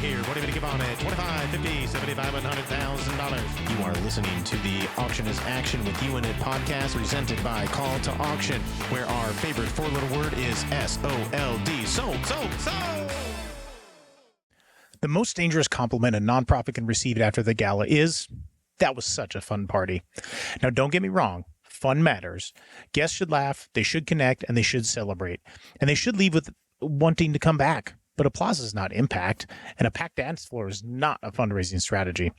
here. What do you give on it? 25, 50, 75, $100,000. You are listening to the Auction is Action with You in It podcast presented by Call to Auction, where our favorite four-letter word is S-O-L-D. Sold. The most dangerous compliment a nonprofit can receive after the gala is, "That was such a fun party." Now, don't get me wrong. Fun matters. Guests should laugh, they should connect, and they should celebrate. And they should leave with wanting to come back. But applause is not impact, and a packed dance floor is not a fundraising strategy.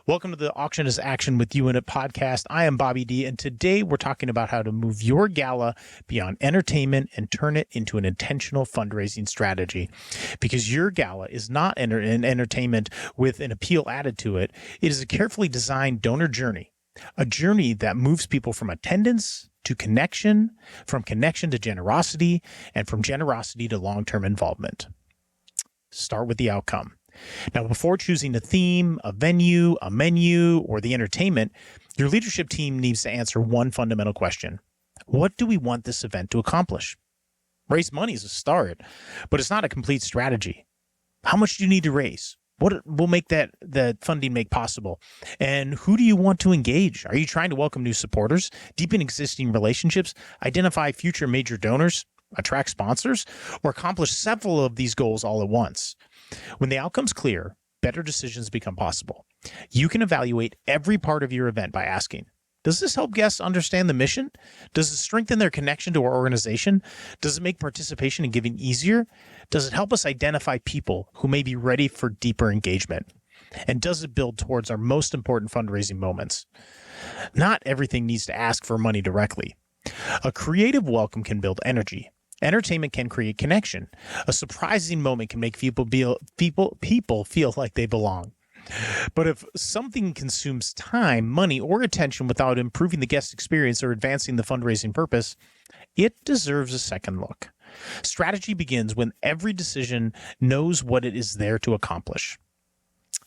Welcome to the Auction is Action with You in It podcast. I am Bobby D, and today we're talking about how to move your gala beyond entertainment and turn it into an intentional fundraising strategy. Because your gala is not an entertainment with an appeal added to it. It is a carefully designed donor journey, a journey that moves people from attendance to connection, from connection to generosity, and from generosity to long-term involvement. Start with the outcome. Now, before choosing a theme, a venue, a menu, or the entertainment, your leadership team needs to answer one fundamental question. What do we want this event to accomplish? Raise money is a start, but it's not a complete strategy. How much do you need to raise? What will make that funding make possible? And who do you want to engage? Are you trying to welcome new supporters, deepen existing relationships, identify future major donors, attract sponsors, or accomplish several of these goals all at once? When the outcome's clear, better decisions become possible. You can evaluate every part of your event by asking, does this help guests understand the mission? Does it strengthen their connection to our organization? Does it make participation and giving easier? Does it help us identify people who may be ready for deeper engagement? And does it build towards our most important fundraising moments? Not everything needs to ask for money directly. A creative welcome can build energy. Entertainment can create connection. A surprising moment can make people feel like they belong. But if something consumes time, money, or attention without improving the guest experience or advancing the fundraising purpose, it deserves a second look. Strategy begins when every decision knows what it is there to accomplish.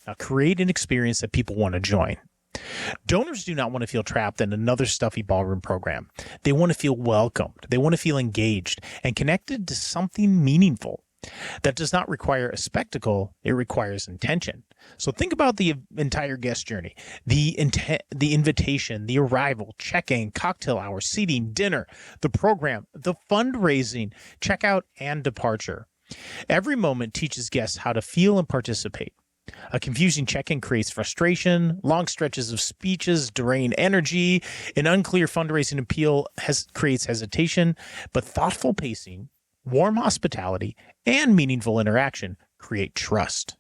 Now, create an experience that people want to join. Donors do not want to feel trapped in another stuffy ballroom program. They want to feel welcomed. They want to feel engaged and connected to something meaningful. That does not require a spectacle. It requires intention. So think about the entire guest journey, the invitation, the arrival, check-in, cocktail hour, seating, dinner, the program, the fundraising, checkout, and departure. Every moment teaches guests how to feel and participate. A confusing check-in creates frustration. Long stretches of speeches drain energy. An unclear fundraising appeal creates hesitation. But thoughtful pacing, warm hospitality, and meaningful interaction create trust.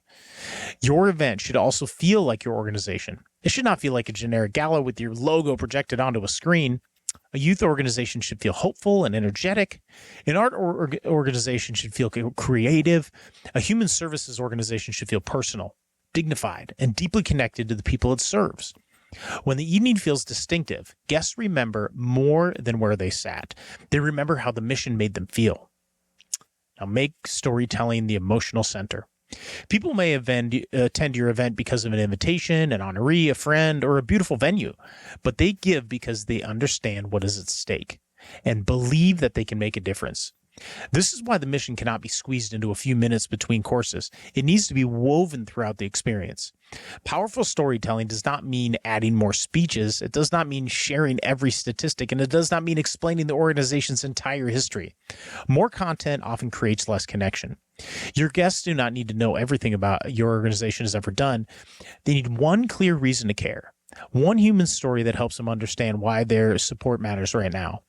Your event should also feel like your organization. It should not feel like a generic gala with your logo projected onto a screen. A youth organization should feel hopeful and energetic. An art organization should feel creative. A human services organization should feel personal, dignified, and deeply connected to the people it serves. When the evening feels distinctive, guests remember more than where they sat. They remember how the mission made them feel. Now, make storytelling the emotional center. People may attend your event because of an invitation, an honoree, a friend, or a beautiful venue, but they give because they understand what is at stake and believe that they can make a difference. This is why the mission cannot be squeezed into a few minutes between courses. It needs to be woven throughout the experience. Powerful storytelling does not mean adding more speeches. It does not mean sharing every statistic, and it does not mean explaining the organization's entire history. More content often creates less connection. Your guests do not need to know everything about your organization has ever done. They need one clear reason to care. One human story that helps them understand why their support matters right now.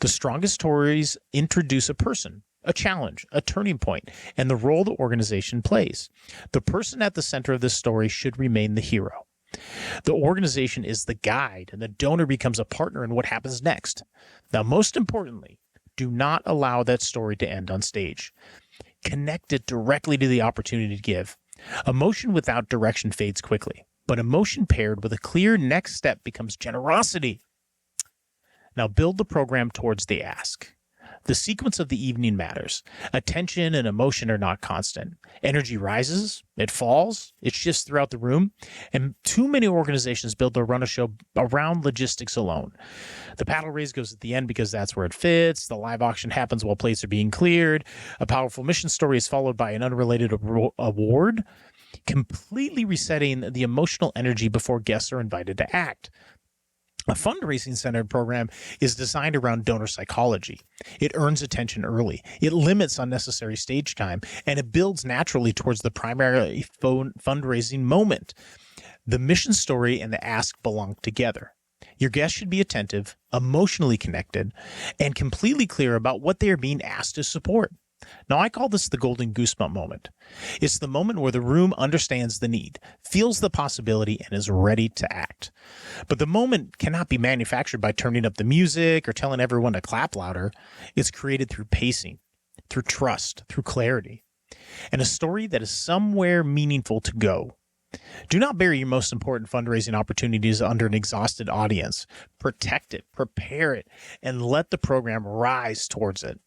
The strongest stories introduce a person, a challenge, a turning point, and the role the organization plays. The person at the center of this story should remain the hero. The organization is the guide, and the donor becomes a partner in what happens next. Now, most importantly, do not allow that story to end on stage. Connect it directly to the opportunity to give. Emotion without direction fades quickly, but emotion paired with a clear next step becomes generosity. Now build the program towards the ask. The sequence of the evening matters. Attention and emotion are not constant. Energy rises, it falls, it shifts throughout the room, and too many organizations build or run a show around logistics alone. The paddle raise goes at the end because that's where it fits. The live auction happens while plates are being cleared. A powerful mission story is followed by an unrelated award. completely resetting the emotional energy before guests are invited to act. A fundraising-centered program is designed around donor psychology. It earns attention early, it limits unnecessary stage time, and it builds naturally towards the primary fundraising moment. The mission story and the ask belong together. Your guests should be attentive, emotionally connected, and completely clear about what they are being asked to support. Now, I call this the golden goosebump moment. It's the moment where the room understands the need, feels the possibility, and is ready to act. But the moment cannot be manufactured by turning up the music or telling everyone to clap louder. It's created through pacing, through trust, through clarity, and a story that is somewhere meaningful to go. Do not bury your most important fundraising opportunities under an exhausted audience. Protect it, prepare it, and let the program rise towards it.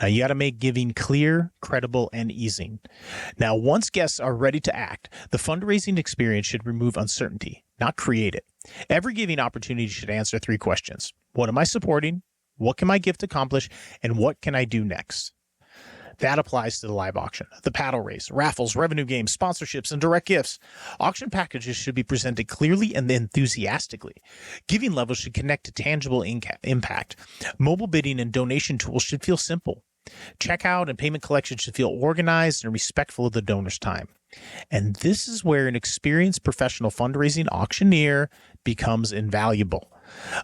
Now, you got to make giving clear, credible, and easy. Now, once guests are ready to act, the fundraising experience should remove uncertainty, not create it. Every giving opportunity should answer 3 questions. What am I supporting? What can my gift accomplish? And what can I do next? That applies to the live auction, the paddle race, raffles, revenue games, sponsorships, and direct gifts. Auction packages should be presented clearly and enthusiastically. Giving levels should connect to tangible impact. Mobile bidding and donation tools should feel simple. Checkout and payment collection should feel organized and respectful of the donor's time. And this is where an experienced professional fundraising auctioneer becomes invaluable.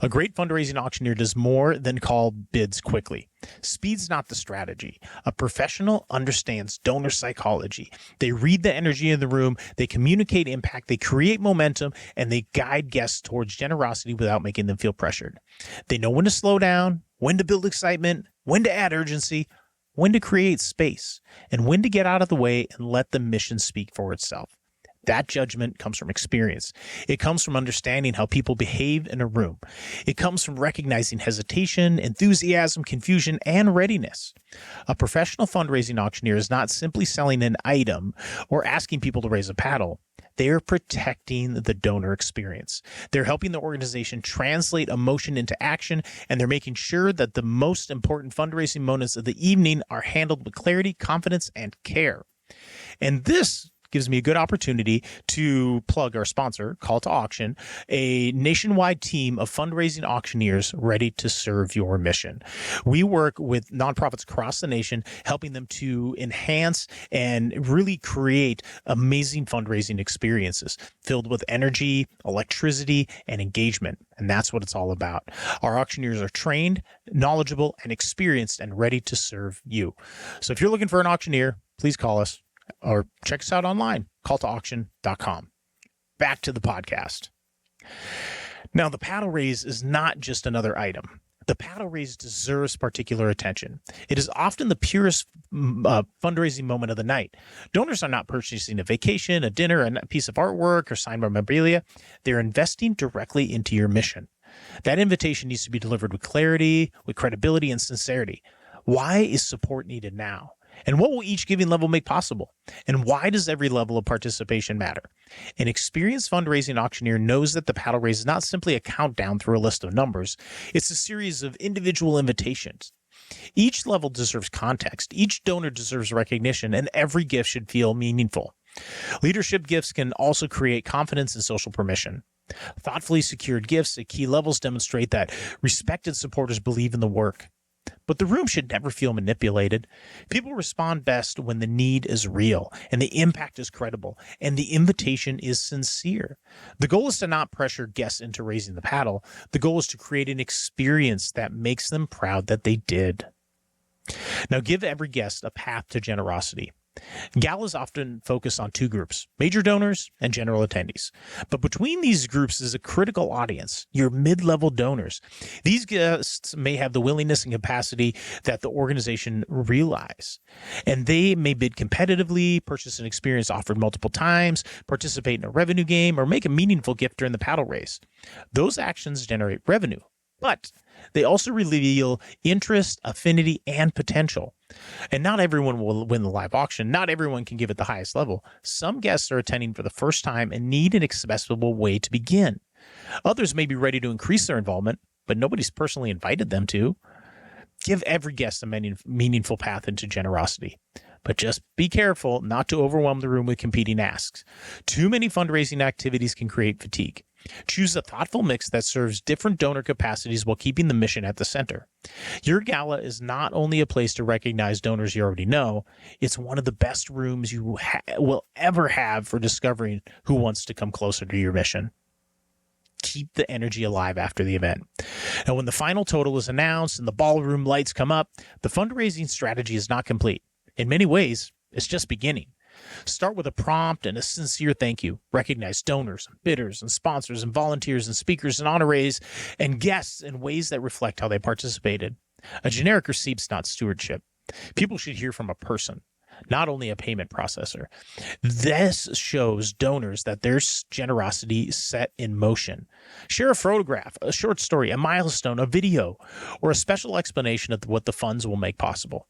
A great fundraising auctioneer does more than call bids quickly. Speed's not the strategy. A professional understands donor psychology. They read the energy in the room, they communicate impact, they create momentum, and they guide guests towards generosity without making them feel pressured. They know when to slow down, when to build excitement, when to add urgency, when to create space, and when to get out of the way and let the mission speak for itself. That judgment comes from experience. It comes from understanding how people behave in a room. It comes from recognizing hesitation, enthusiasm, confusion, and readiness. A professional fundraising auctioneer is not simply selling an item or asking people to raise a paddle. They are protecting the donor experience. They're helping the organization translate emotion into action, and they're making sure that the most important fundraising moments of the evening are handled with clarity, confidence, and care. And this gives me a good opportunity to plug our sponsor, Call to Auction, a nationwide team of fundraising auctioneers ready to serve your mission. We work with nonprofits across the nation, helping them to enhance and really create amazing fundraising experiences filled with energy, electricity, and engagement. And that's what it's all about. Our auctioneers are trained, knowledgeable, and experienced and ready to serve you. So if you're looking for an auctioneer, please call us or check us out online, calltoauction.com. Back to the podcast. Now, the paddle raise is not just another item. The paddle raise deserves particular attention. It is often the purest fundraising moment of the night. Donors are not purchasing a vacation, a dinner, a piece of artwork, or signed memorabilia. They're investing directly into your mission. That invitation needs to be delivered with clarity, with credibility, and sincerity. Why is support needed now? And what will each giving level make possible? And why does every level of participation matter? An experienced fundraising auctioneer knows that the paddle raise is not simply a countdown through a list of numbers. It's a series of individual invitations. Each level deserves context. Each donor deserves recognition, and every gift should feel meaningful. Leadership gifts can also create confidence and social permission. Thoughtfully secured gifts at key levels demonstrate that respected supporters believe in the work. But the room should never feel manipulated. People respond best when the need is real and the impact is credible and the invitation is sincere. The goal is to not pressure guests into raising the paddle. The goal is to create an experience that makes them proud that they did. Now, give every guest a path to generosity. Galas often focus on 2 groups, major donors and general attendees. But between these groups is a critical audience, your mid-level donors. These guests may have the willingness and capacity that the organization realize, and they may bid competitively, purchase an experience offered multiple times, participate in a revenue game, or make a meaningful gift during the paddle race. Those actions generate revenue, but they also reveal interest, affinity, and potential. And not everyone will win the live auction. Not everyone can give at the highest level. Some guests are attending for the first time and need an accessible way to begin. Others may be ready to increase their involvement, but nobody's personally invited them to. Give every guest a meaningful path into generosity. but just be careful not to overwhelm the room with competing asks. Too many fundraising activities can create fatigue. Choose a thoughtful mix that serves different donor capacities while keeping the mission at the center. Your gala is not only a place to recognize donors you already know, it's one of the best rooms you will ever have for discovering who wants to come closer to your mission. Keep the energy alive after the event. And when the final total is announced and the ballroom lights come up, the fundraising strategy is not complete. In many ways, it's just beginning. Start with a prompt and a sincere thank you. Recognize donors, bidders, and sponsors, and volunteers, and speakers, and honorees, and guests in ways that reflect how they participated. A generic receipt's not stewardship. People should hear from a person, not only a payment processor. This shows donors that their generosity set in motion. Share a photograph, a short story, a milestone, a video, or a special explanation of what the funds will make possible.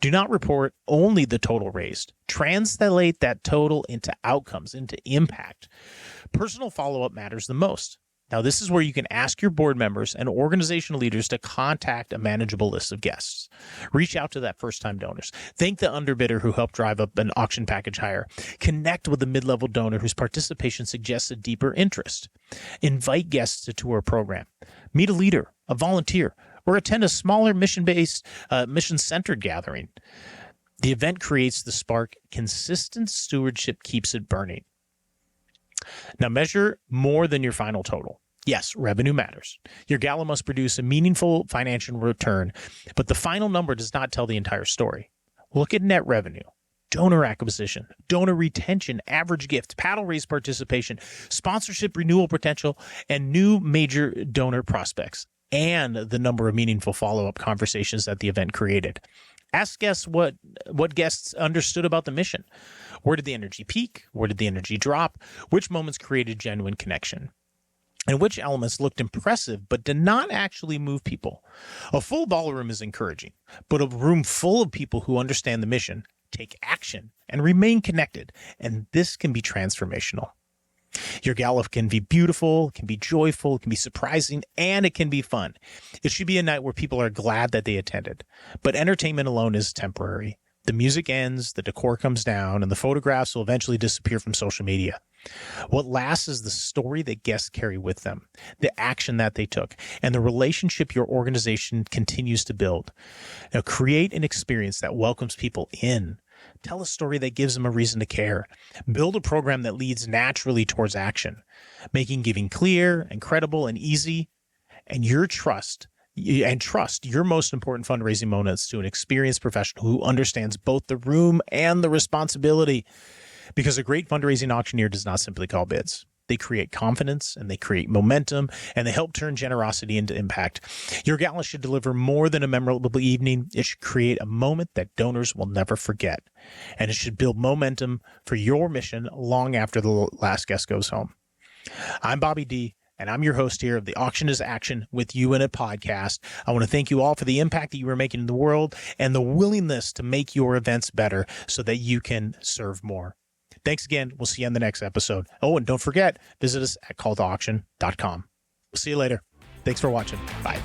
Do not report only the total raised. Translate that total into outcomes, into impact. Personal follow-up matters the most. Now, this is where you can ask your board members and organizational leaders to contact a manageable list of guests. Reach out to that first-time donors. Thank the underbidder who helped drive up an auction package higher. Connect with a mid-level donor whose participation suggests a deeper interest. Invite guests to tour a program. Meet a leader, a volunteer, or attend a smaller mission-based, mission-centered gathering. The event creates the spark. Consistent stewardship keeps it burning. Now, measure more than your final total. Yes, revenue matters. Your gala must produce a meaningful financial return, but the final number does not tell the entire story. Look at net revenue, donor acquisition, donor retention, average gift, paddle raise participation, sponsorship renewal potential, and new major donor prospects, and the number of meaningful follow-up conversations that the event created. Ask guests what guests understood about the mission. Where did the energy peak? Where did the energy drop? Which moments created genuine connection? And which elements looked impressive but did not actually move people? A full ballroom is encouraging, but a room full of people who understand the mission, take action, and remain connected, and this can be transformational. Your gala can be beautiful, it can be joyful, it can be surprising, and it can be fun. It should be a night where people are glad that they attended. But entertainment alone is temporary. The music ends, the decor comes down, and the photographs will eventually disappear from social media. What lasts is the story that guests carry with them, the action that they took, and the relationship your organization continues to build. Now, create an experience that welcomes people in. Tell a story that gives them a reason to care. Build a program that leads naturally towards action, making giving clear and credible and easy. And trust your most important fundraising moments to an experienced professional who understands both the room and the responsibility. Because a great fundraising auctioneer does not simply call bids. They create confidence and they create momentum and they help turn generosity into impact. Your gala should deliver more than a memorable evening. It should create a moment that donors will never forget. And it should build momentum for your mission long after the last guest goes home. I'm Bobby D, and I'm your host here of the Auction is Action with You in It podcast. I want to thank you all for the impact that you are making in the world and the willingness to make your events better so that you can serve more. Thanks again. We'll see you on the next episode. Oh, and don't forget, visit us at calltoauction.com. We'll see you later. Thanks for watching. Bye.